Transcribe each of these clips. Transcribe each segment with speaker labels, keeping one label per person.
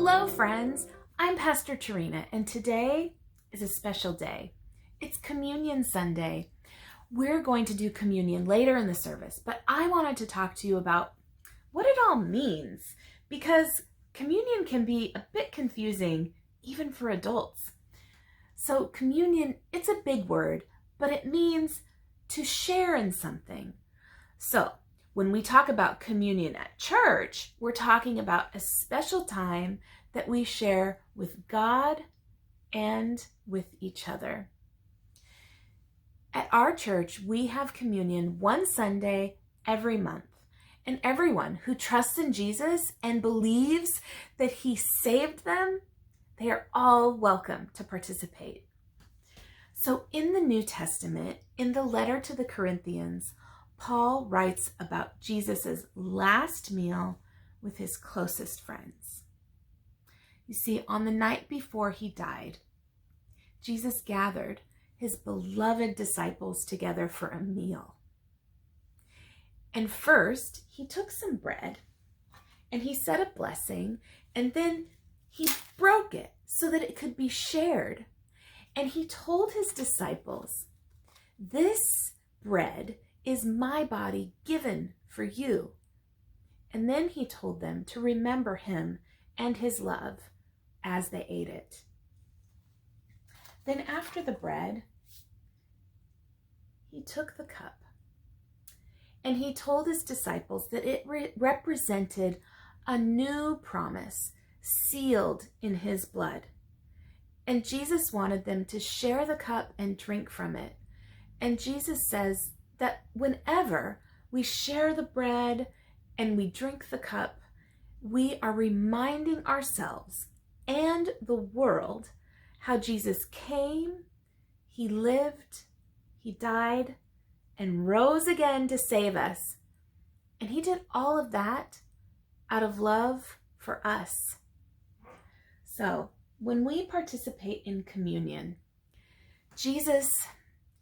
Speaker 1: Hello, friends. I'm Pastor Torina, and today is a special day. It's Communion Sunday. We're going to do communion later in the service, but I wanted to talk to you about what it all means, because communion can be a bit confusing, even for adults. So communion, it's a big word, but it means to share in something. So when we talk about communion at church, we're talking about a special time that we share with God and with each other. At our church, we have communion one Sunday every month. And everyone who trusts in Jesus and believes that He saved them, they are all welcome to participate. So in the New Testament, in the letter to the Corinthians, Paul writes about Jesus' last meal with his closest friends. You see, on the night before he died, Jesus gathered his beloved disciples together for a meal. And first, he took some bread and he said a blessing, and then he broke it so that it could be shared. And he told his disciples, "This bread is my body given for you." And then he told them to remember him and his love as they ate it. Then after the bread, he took the cup and he told his disciples that it represented a new promise sealed in his blood. And Jesus wanted them to share the cup and drink from it. And Jesus says that whenever we share the bread and we drink the cup, we are reminding ourselves and the world how Jesus came, He lived, He died, and rose again to save us. And He did all of that out of love for us. So when we participate in communion, Jesus,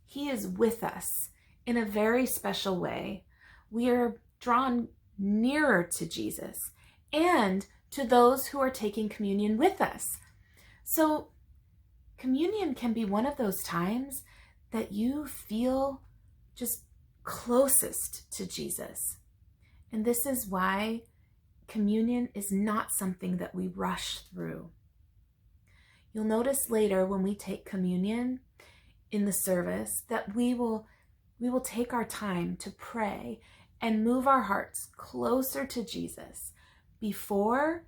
Speaker 1: He is with us in a very special way. We are drawn nearer to Jesus and to those who are taking communion with us. So communion can be one of those times that you feel just closest to Jesus. And this is why communion is not something that we rush through. You'll notice later when we take communion in the service that we will take our time to pray and move our hearts closer to Jesus before,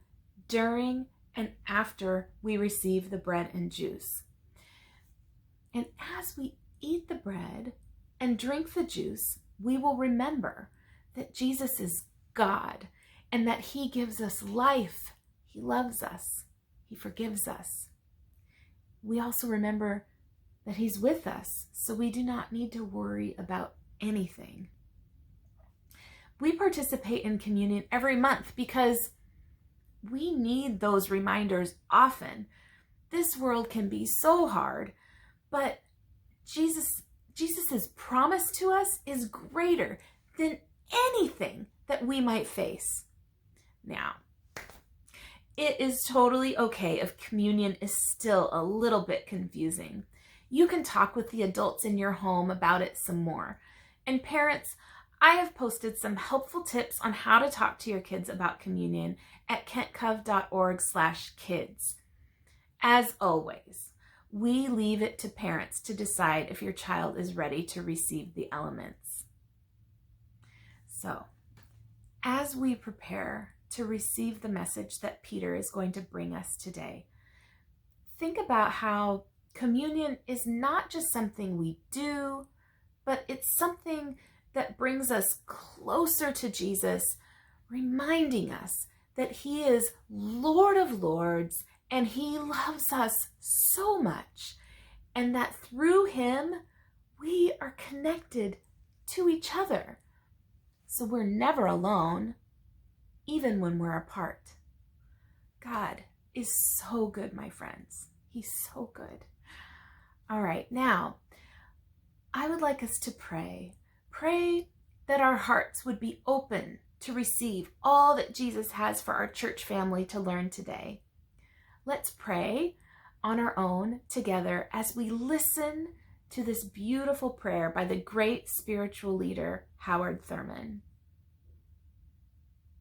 Speaker 1: during, and after we receive the bread and juice. And as we eat the bread and drink the juice, we will remember that Jesus is God and that He gives us life. He loves us. He forgives us. We also remember that He's with us, so we do not need to worry about anything. We participate in communion every month because we need those reminders often. This world can be so hard, but Jesus's promise to us is greater than anything that we might face. Now, it is totally okay if communion is still a little bit confusing. You can talk with the adults in your home about it some more. And parents, I have posted some helpful tips on how to talk to your kids about communion at KentCov.org/kids. As always, we leave it to parents to decide if your child is ready to receive the elements. So, as we prepare to receive the message that Peter is going to bring us today, think about how communion is not just something we do, but it's something that brings us closer to Jesus, reminding us that He is Lord of Lords and He loves us so much, and that through Him we are connected to each other. So we're never alone, even when we're apart. God is so good, my friends. He's so good. All right, now I would like us to pray. Pray that our hearts would be open to receive all that Jesus has for our church family to learn today. Let's pray on our own together as we listen to this beautiful prayer by the great spiritual leader, Howard Thurman.